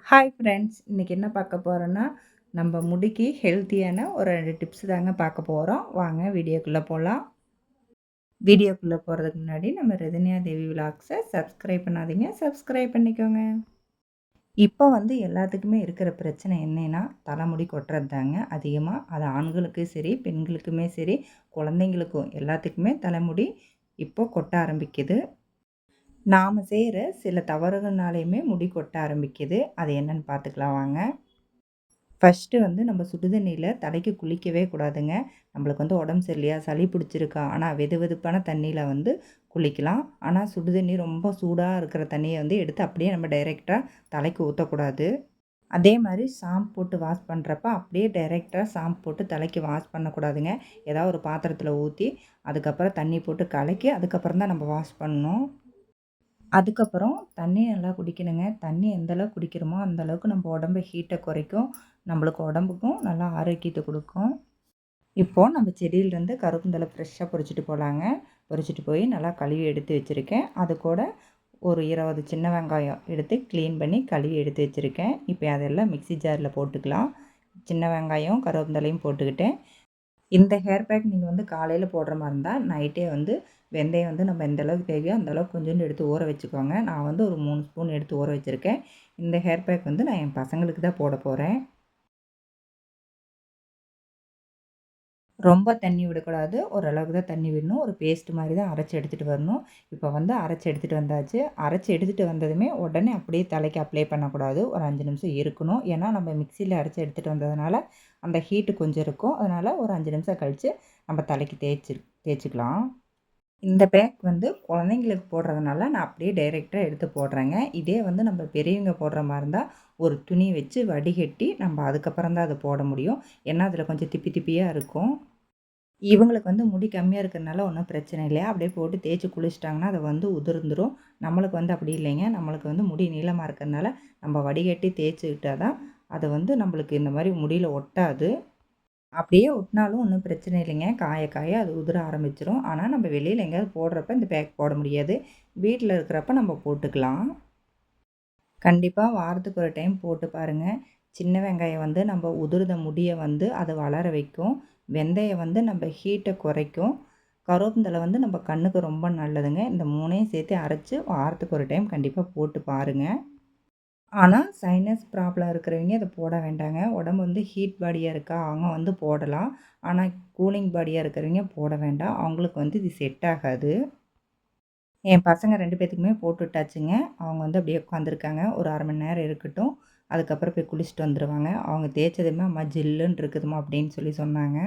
Hi friends, இன்றைக்கி என்ன பார்க்க போகிறோன்னா, நம்ம முடிக்கு ஹெல்த்தியான ஒரு 2 டிப்ஸ் தாங்க பார்க்க போகிறோம். வாங்க வீடியோக்குள்ளே போகலாம். வீடியோக்குள்ளே போகிறதுக்கு முன்னாடி நம்ம ரஜினியா தேவி விலாக்ஸை சப்ஸ்கிரைப் பண்ணாதீங்க, சப்ஸ்கிரைப் பண்ணிக்கோங்க. இப்போ எல்லாத்துக்குமே இருக்கிற பிரச்சனை என்னன்னா, தலைமுடி கொட்டுறது தாங்க அதிகமாக. அது ஆண்களுக்கும் சரி, பெண்களுக்குமே சரி, குழந்தைங்களுக்கும் எல்லாத்துக்குமே தலைமுடி இப்போ கொட்ட ஆரம்பிக்குது. நாம் செய்கிற சில தவறுகள்னாலேயுமே முடி கொட்ட ஆரம்பிக்குது. அது என்னன்னு பார்த்துக்கலாம் வாங்க. ஃபஸ்ட்டு நம்ம சுடுதண்ணியில் தலைக்கு குளிக்கவே கூடாதுங்க. நம்மளுக்கு உடம்பு சரியில்லையா, சளி பிடிச்சிருக்கா, ஆனால் வெதுவெதுப்பான தண்ணியில் குளிக்கலாம். ஆனால் சுடுதண்ணி ரொம்ப சூடாக இருக்கிற தண்ணியை எடுத்து அப்படியே நம்ம டைரெக்டாக தலைக்கு ஊற்றக்கூடாது. அதே மாதிரி ஷாம்பு போட்டு வாஷ் பண்ணுறப்ப அப்படியே டைரெக்டாக ஷாம்பு போட்டு தலைக்கு வாஷ் பண்ணக்கூடாதுங்க. ஏதாவது ஒரு பாத்திரத்தில் ஊற்றி அதுக்கப்புறம் தண்ணி போட்டு கலக்கி அதுக்கப்புறம் தான் நம்ம வாஷ் பண்ணணும். அதுக்கப்புறம் தண்ணி நல்லா குடிக்கணுங்க. தண்ணி எந்த அளவுக்கு குடிக்கிறோமோ அந்த அளவுக்கு நம்ம உடம்பு ஹீட்டை குறைக்கும். நம்மளுக்கு உடம்புக்கும் நல்லா ஆரோக்கியத்தை கொடுக்கும். இப்போது நம்ம செடியிலேருந்து கருவேப்பிலை ஃப்ரெஷ்ஷாக பறிச்சுட்டு போகலாங்க. பறிச்சுட்டு போய் நல்லா கழுவி எடுத்து வச்சுருக்கேன். அது கூட ஒரு 20 சின்ன வெங்காயம் எடுத்து க்ளீன் பண்ணி கழுவி எடுத்து வச்சுருக்கேன். இப்போ அதெல்லாம் மிக்ஸி ஜாரில் போட்டுக்கலாம். சின்ன வெங்காயம் கருவேப்பிலையும் போட்டுக்கிட்டேன். இந்த ஹேர் பேக் நீங்கள் காலையில் போடுற மாதிரி இருந்தால் நைட்டே வெந்தயம் நம்ம எந்த அளவுக்கு தேவையோ அந்த அளவுக்கு கொஞ்சோண்டு எடுத்து ஊற வச்சுக்கோங்க. நான் ஒரு 3 ஸ்பூன் எடுத்து ஊற வச்சுருக்கேன். இந்த ஹேர் பேக் நான் என் பசங்களுக்கு தான் போட போகிறேன். ரொம்ப தண்ணி விடக்கூடாது. ஓரளவுக்கு தான் தண்ணி விடணும். ஒரு பேஸ்ட் மாதிரி தான் அரைச்சி எடுத்துகிட்டு வரணும். இப்போ அரைச்சி எடுத்துகிட்டு வந்தாச்சு. அரைச்சி எடுத்துகிட்டு வந்ததுமே உடனே அப்படியே தலைக்கு அப்ளை பண்ணக்கூடாது. ஒரு 5 நிமிஷம் இருக்கணும். ஏன்னா நம்ம மிக்சியில் அரைச்சி எடுத்துகிட்டு வந்ததுனால அந்த ஹீட்டு கொஞ்சம் இருக்கும். அதனால் ஒரு 5 நிமிஷம் கழித்து நம்ம தலைக்கு தேய்ச்சிக்கலாம். இந்த பேக் குழந்தைங்களுக்கு போடுறதுனால நான் அப்படியே டைரெக்டாக எடுத்து போடுறேங்க. இதே நம்ம பெரியவங்க போடுற மாதிரி இருந்தால் ஒரு துணி வச்சு வடிகட்டி நம்ம அதுக்கப்புறம் தான் அதை போட முடியும். ஏன்னா அதில் கொஞ்சம் திப்பி திப்பியாக இருக்கும். இவங்களுக்கு முடி கம்மியாக இருக்கிறதுனால ஒன்றும் பிரச்சனை இல்லை. அப்படியே போட்டு தேய்ச்சி குளிச்சிட்டாங்கன்னா அதை உதிர்ந்துடும். நம்மளுக்கு அப்படி இல்லைங்க. நம்மளுக்கு முடி நீளமாக இருக்கிறதுனால நம்ம வடிகட்டி தேய்ச்சிக்கிட்டால் தான் அது நம்மளுக்கு இந்த மாதிரி முடியில் ஒட்டாது. அப்படியே ஒட்டினாலும் ஒன்றும் பிரச்சனை இல்லைங்க. காய காய அது உதிர ஆரம்பிச்சிரும். ஆனால் நம்ம வெளியில் எங்கேயாவது போடுறப்ப இந்த பேக் போட முடியாது. வீட்டில் இருக்கிறப்ப நம்ம போட்டுக்கலாம். கண்டிப்பாக வாரத்துக்கு ஒரு டைம் போட்டு பாருங்கள். சின்ன வெங்காயம் நம்ம உதிர்ந்த முடியை அதை வளர வைக்கும். வெந்தயம் நம்ம ஹீட்டை குறைக்கும். கருவேப்பிலை நம்ம கண்ணுக்கு ரொம்ப நல்லதுங்க. இந்த 3ஐயும் சேர்த்து அரைச்சி வாரத்துக்கு ஒரு டைம் கண்டிப்பாக போட்டு பாருங்கள். ஆனால் சைனஸ் ப்ராப்ளம் இருக்கிறவங்க இதை போட வேண்டாங்க. உடம்பு ஹீட் பாடியாக இருக்கா அவங்க போடலாம். ஆனால் கூலிங் பாடியாக இருக்கிறவங்க போட வேண்டாம். அவங்களுக்கு இது செட் ஆகாது. என் பசங்க 2 பேத்துக்குமே போட்டு விட்டாச்சுங்க. அவங்க அப்படியே உட்காந்துருக்காங்க. ஒரு 1/2 மணி நேரம் இருக்கட்டும். அதுக்கப்புறம் போய் குளிச்சுட்டு வந்துடுவாங்க. அவங்க தேய்ச்சதுமே அம்மா ஜில்லுன்னு இருக்குதும்மா அப்படின்னு சொன்னாங்க.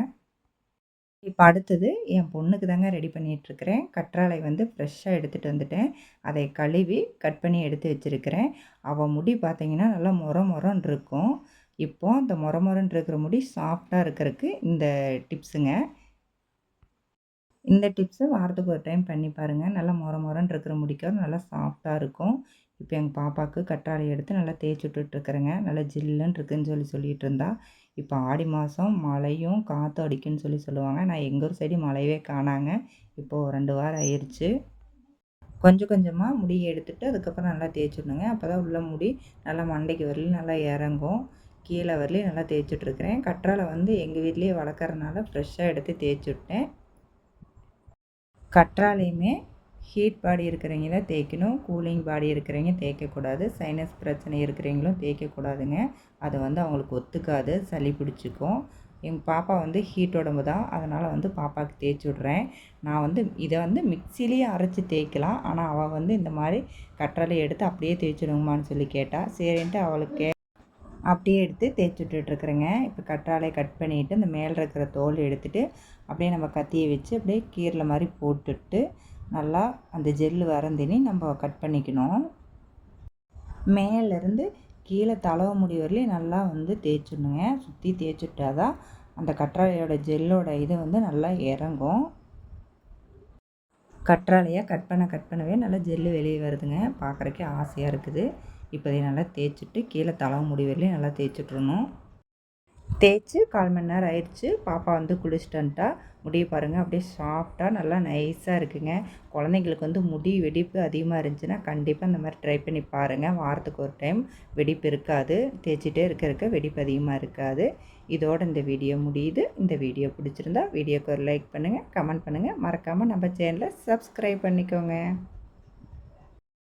இப்போ அடுத்தது என் பொண்ணுக்கு தாங்க ரெடி பண்ணிகிட்ருக்கிறேன். கற்றாழை ஃப்ரெஷ்ஷாக எடுத்துகிட்டு வந்துட்டேன். அதை கழுவி கட் பண்ணி எடுத்து வச்சுருக்கிறேன். அவள் முடி பார்த்திங்கன்னா நல்லா மொரன்னு இருக்கும். இப்போது அந்த மொரன்னு இருக்கிற முடி சாஃப்டாக இருக்கிறதுக்கு இந்த டிப்ஸுங்க. இந்த டிப்ஸு வாரத்துக்கு ஒரு டைம் பண்ணி பாருங்கள். நல்லா மொரன்னு இருக்கிற முடிக்க நல்லா சாஃப்டாக இருக்கும். இப்போ எங்கள் பாப்பாவுக்கு கற்றாழை எடுத்து நல்லா தேய்ச்சி விட்டுட்ருக்குறேங்க. நல்லா ஜில்லுன்னு இருக்குதுன்னு சொல்லிகிட்டு இருந்தா. இப்போ ஆடி மாதம் மழையும் காற்றும் அடிக்குன்னு சொல்லுவாங்க. நான் எங்கள் ஊர் சைடு மழையவே காணாங்க. இப்போது 2 வாரம் ஆயிடுச்சு. கொஞ்சம் கொஞ்சமாக முடியை எடுத்துகிட்டு அதுக்கப்புறம் நல்லா தேய்ச்சிடணுங்க. அப்போ தான் உள்ள முடி நல்லா மண்டைக்கு வரலையும் நல்லா இறங்கும். கீழே வரலையும் நல்லா தேய்ச்சிட்ருக்கிறேன். கற்றாழை எங்கள் வீட்லேயே வளர்க்குறதுனால ஃப்ரெஷ்ஷாக எடுத்து தேய்ச்சி விட்டேன். கற்றாழையுமே ஹீட் பாடி இருக்கிறவங்க தான் தேய்க்கணும். கூலிங் பாடி இருக்கிறவங்க தேய்க்கக்கூடாது. சைனஸ் பிரச்சனை இருக்கிறவங்களும் தேய்க்கக்கூடாதுங்க. அது அவங்களுக்கு ஒத்துக்காது, சளி பிடிச்சிக்கும். எங்கள் பாப்பா ஹீட் உடம்பு தான். அதனால் பாப்பாவுக்கு தேய்ச்சி விட்றேன். நான் இதை மிக்சிலேயே அரைச்சி தேய்க்கலாம். ஆனால் அவள் இந்த மாதிரி கற்றாழை எடுத்து அப்படியே தேய்ச்சிடுங்கம்மான்னு கேட்டாள். சரின்ட்டு அவளுக்கு அப்படியே எடுத்து தேய்ச்சி விட்டுட்ருக்குறேங்க. இப்போ கற்றாழை கட் பண்ணிவிட்டு இந்த மேலே இருக்கிற தோல் எடுத்துகிட்டு அப்படியே நம்ம கத்தியை வச்சு அப்படியே கீரல மாதிரி போட்டுட்டு நல்லா அந்த ஜெல்லு வரந்தினி நம்ம கட் பண்ணிக்கணும். மேலேருந்து கீழே தலவ முடி வரலையும் நல்லா தேய்ச்சிடணுங்க. சுற்றி தேய்ச்சிட்டா தான் அந்த கற்றாழையோட ஜெல்லோட இது நல்லா இறங்கும். கற்றாழையை கட் பண்ணவே நல்லா ஜெல்லு வெளியே வருதுங்க. பார்க்குறக்கே ஆசையாக இருக்குது. இப்போ இதை நல்லா தேய்ச்சிட்டு கீழே தலை முடி வரலையும் நல்லா தேய்ச்சிட்றணும். தேய்ச்சி 1/4 மணி நேரம் ஆயிடுச்சு. பாப்பா வந்து குளிச்சுட்டு வந்துட்டா. முடிய பாருங்கள் அப்படியே சாஃப்டாக நல்லா நைஸாக இருக்குங்க. குழந்தைங்களுக்கு வந்து முடி வெடிப்பு அதிகமாக இருந்துச்சுன்னா கண்டிப்பாக இந்த மாதிரி ட்ரை பண்ணி பாருங்கள். வாரத்துக்கு ஒரு டைம் வெடிப்பு இருக்காது. தேய்ச்சிட்டே இருக்க வெடிப்பு அதிகமாக இருக்காது. இதோட இந்த வீடியோ முடியுது. இந்த வீடியோ பிடிச்சிருந்தா வீடியோக்கு ஒரு லைக் பண்ணுங்கள், கமெண்ட் பண்ணுங்கள். மறக்காமல் நம்ம சேனலை சப்ஸ்கிரைப் பண்ணிக்கோங்க.